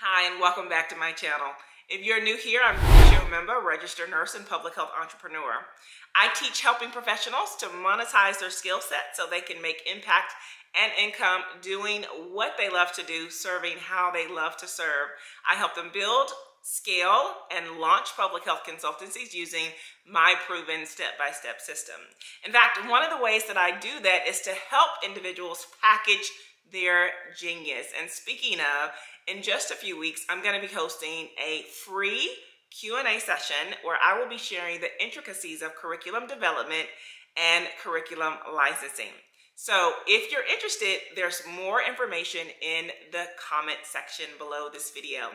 Hi, and welcome back to my channel. If you're new here, I'm a member, registered nurse, and public health entrepreneur. I teach helping professionals to monetize their skill set so they can make impact and income doing what they love to do, serving how they love to serve. I help them build, scale, and launch public health consultancies using my proven step-by-step system. In fact, one of the ways that I do that is to help individuals package their genius. And speaking of, in just a few weeks, I'm going to be hosting a free Q&A session where I will be sharing the intricacies of curriculum development and curriculum licensing. So if you're interested, there's more information in the comment section below this video.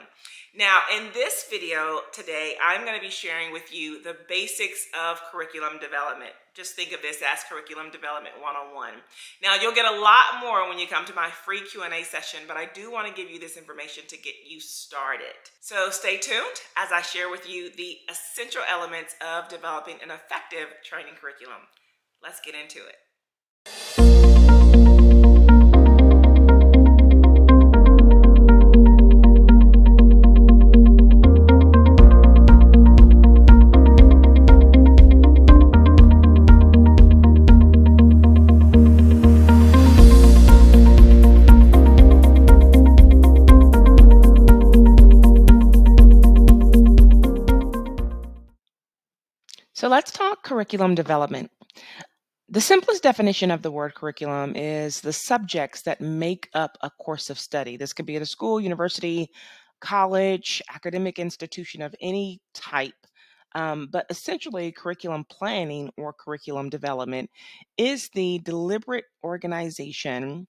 Now, in this video today, I'm going to be sharing with you the basics of curriculum development. Just think of this as curriculum development 101. Now, you'll get a lot more when you come to my free Q&A session, but I do want to give you this information to get you started. So stay tuned as I share with you the essential elements of developing an effective training curriculum. Let's get into it. So let's talk curriculum development. The simplest definition of the word curriculum is the subjects that make up a course of study. This could be at a school, university, college, academic institution of any type. But essentially, curriculum planning or curriculum development is the deliberate organization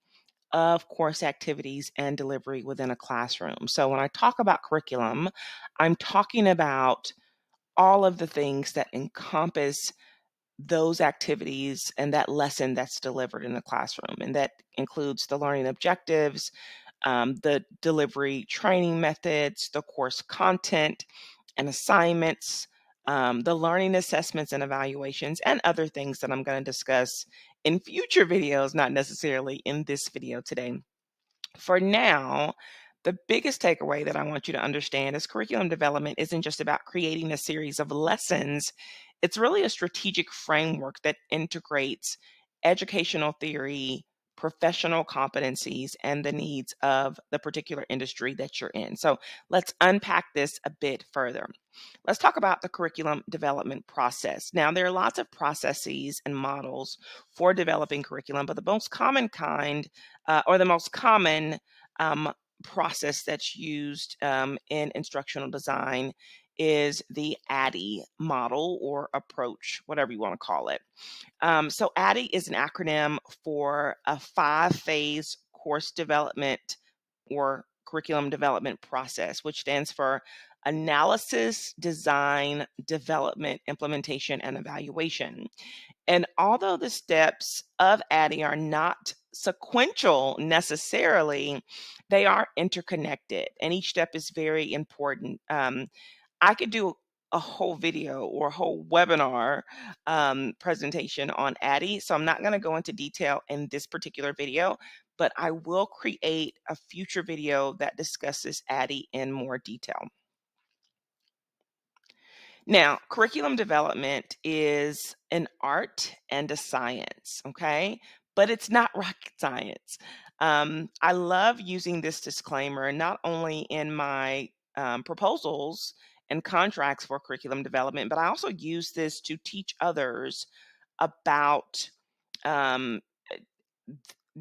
of course activities and delivery within a classroom. So when I talk about curriculum, I'm talking about all of the things that encompass those activities and that lesson that's delivered in the classroom. And that includes the learning objectives, the delivery training methods, the course content and assignments, the learning assessments and evaluations, and other things that I'm going to discuss in future videos, not necessarily in this video today. For now, the biggest takeaway that I want you to understand is curriculum development isn't just about creating a series of lessons. It's really a strategic framework that integrates educational theory, professional competencies, and the needs of the particular industry that you're in. So let's unpack this a bit further. Let's talk about the curriculum development process. Now, there are lots of processes and models for developing curriculum, but the most common kind or the most common process that's used in instructional design is the ADDIE model or approach, whatever you want to call it. So ADDIE is an acronym for a 5-phase course development or curriculum development process, which stands for analysis, design, development, implementation, and evaluation. And although the steps of ADDIE are not sequential necessarily, they are interconnected, and each step is very important. I could do a whole video or a whole webinar presentation on ADDIE, so I'm not going to go into detail in this particular video, but I will create a future video that discusses ADDIE in more detail. Now, curriculum development is an art and a science, okay? But it's not rocket science. I love using this disclaimer not only in my proposals and contracts for curriculum development, but I also use this to teach others about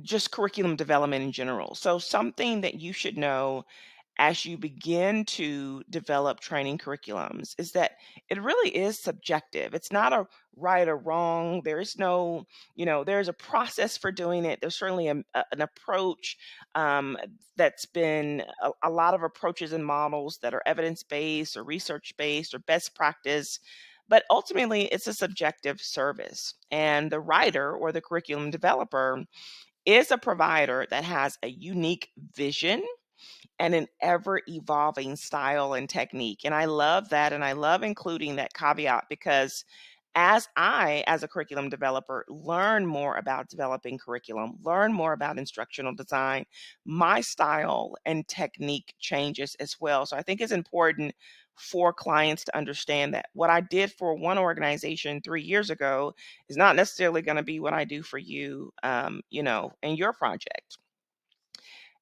just curriculum development in general. So something that you should know as you begin to develop training curriculums is that it really is subjective. It's not a right or wrong. There is no, there's a process for doing it. There's certainly an approach that's been a lot of approaches and models that are evidence-based or research-based or best practice. But ultimately, it's a subjective service. And the writer or the curriculum developer is a provider that has a unique vision and an ever-evolving style and technique. And I love that, and I love including that caveat because as I, as a curriculum developer, learn more about developing curriculum, learn more about instructional design, my style and technique changes as well. So I think it's important for clients to understand that what I did for one organization 3 years ago is not necessarily going to be what I do for you, in your project.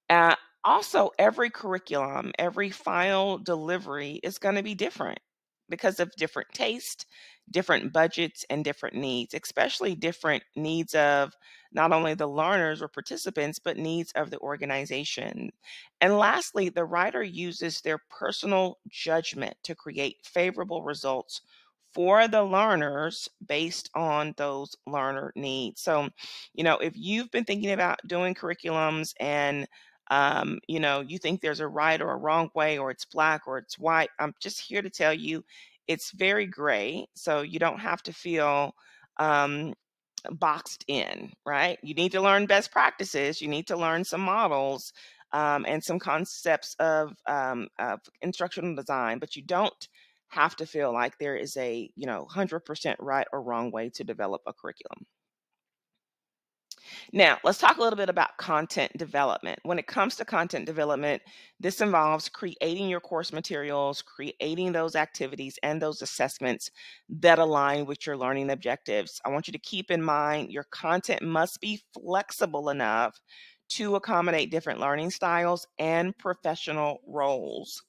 Uh, Also, every curriculum, every final delivery is going to be different because of different taste, different budgets, and different needs, especially different needs of not only the learners or participants, but needs of the organization. And lastly, the writer uses their personal judgment to create favorable results for the learners based on those learner needs. So, if you've been thinking about doing curriculums and you think there's a right or a wrong way, or it's black or it's white. I'm just here to tell you it's very gray. So you don't have to feel um, boxed in, right? You need to learn best practices, you need to learn some models and some concepts of instructional design, but you don't have to feel like there is a 100% right or wrong way to develop a curriculum. Now, let's talk a little bit about content development. When it comes to content development, this involves creating your course materials, creating those activities and those assessments that align with your learning objectives. I want you to keep in mind your content must be flexible enough to accommodate different learning styles and professional roles,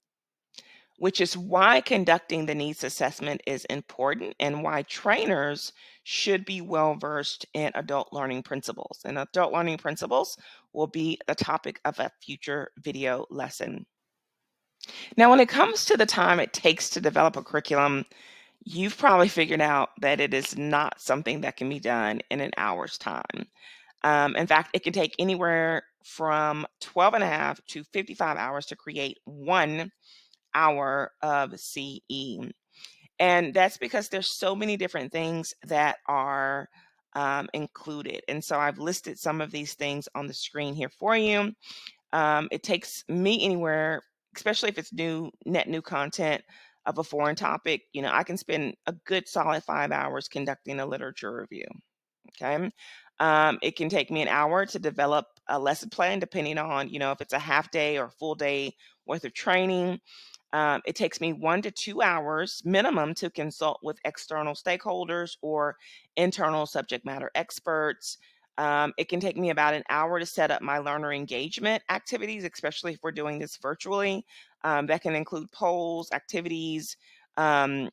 which is why conducting the needs assessment is important and why trainers should be well versed in adult learning principles. And adult learning principles will be the topic of a future video lesson. Now, when it comes to the time it takes to develop a curriculum, you've probably figured out that it is not something that can be done in an hour's time. In fact, it can take anywhere from 12 and a half to 55 hours to create 1 hour of CE. And that's because there's so many different things that are included. And so I've listed some of these things on the screen here for you. It takes me anywhere, especially if it's net new content of a foreign topic, I can spend a good solid 5 hours conducting a literature review. Okay. It can take me an hour to develop a lesson plan, depending on, if it's a half day or full day worth of training. It takes me 1 to 2 hours minimum to consult with external stakeholders or internal subject matter experts. It can take me about an hour to set up my learner engagement activities, especially if we're doing this virtually. That can include polls, activities, um,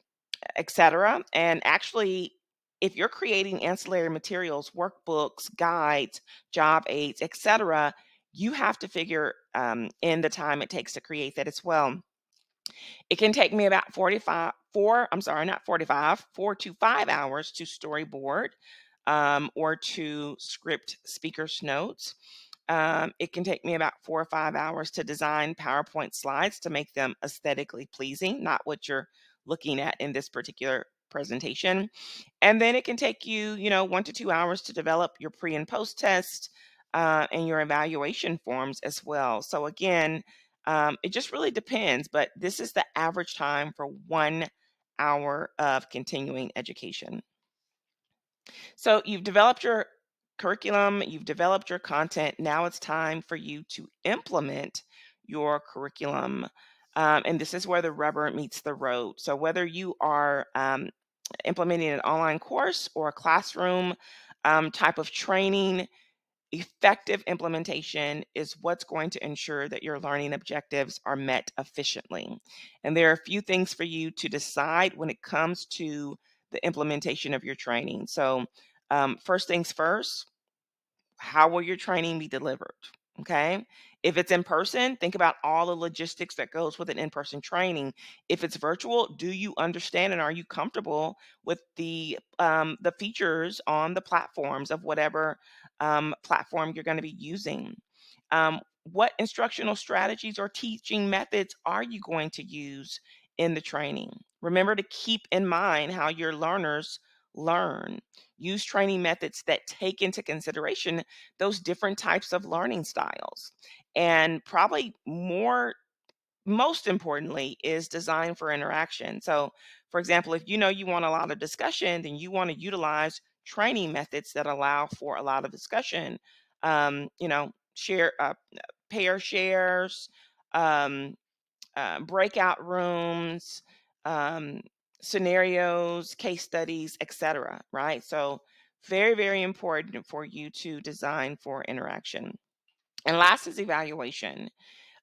etc. And actually, if you're creating ancillary materials, workbooks, guides, job aids, etc., you have to figure in the time it takes to create that as well. It can take me about 4 to 5 hours to storyboard or to script speaker's notes. It can take me about 4 or 5 hours to design PowerPoint slides to make them aesthetically pleasing, not what you're looking at in this particular presentation. And then it can take you, 1 to 2 hours to develop your pre and post test and your evaluation forms as well. So again, it just really depends, but this is the average time for 1 hour of continuing education. So you've developed your curriculum, you've developed your content. Now it's time for you to implement your curriculum. And this is where the rubber meets the road. So whether you are implementing an online course or a classroom type of training, effective implementation is what's going to ensure that your learning objectives are met efficiently. And there are a few things for you to decide when it comes to the implementation of your training. So, first things first, how will your training be delivered? Okay. If it's in person, think about all the logistics that goes with an in-person training. If it's virtual, do you understand and are you comfortable with the features on the platforms of whatever platform you're going to be using? What instructional strategies or teaching methods are you going to use in the training? Remember to keep in mind how your learners learn. Use training methods that take into consideration those different types of learning styles. And probably more most importantly, is designed for interaction. So, for example, if you know you want a lot of discussion, then you want to utilize training methods that allow for a lot of discussion. Share pair shares, um, breakout rooms, um, scenarios, case studies, etc. Right? So, very, very important for you to design for interaction. And last is evaluation.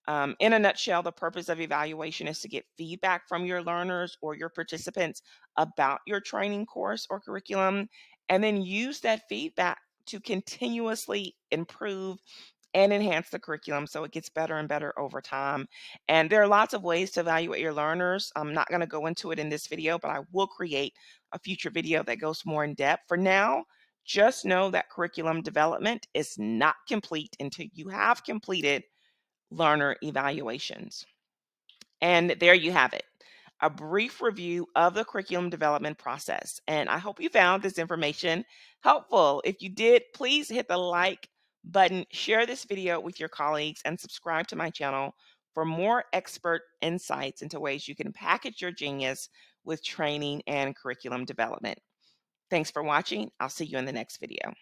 In a nutshell, the purpose of evaluation is to get feedback from your learners or your participants about your training course or curriculum, and then use that feedback to continuously improve and enhance the curriculum so it gets better and better over time. And there are lots of ways to evaluate your learners. I'm not going to go into it in this video, but I will create a future video that goes more in depth. For now, just know that curriculum development is not complete until you have completed learner evaluations. And there you have it, a brief review of the curriculum development process. And I hope you found this information helpful. If you did, please hit the like button, share this video with your colleagues, and subscribe to my channel for more expert insights into ways you can package your genius with training and curriculum development. Thanks for watching. I'll see you in the next video.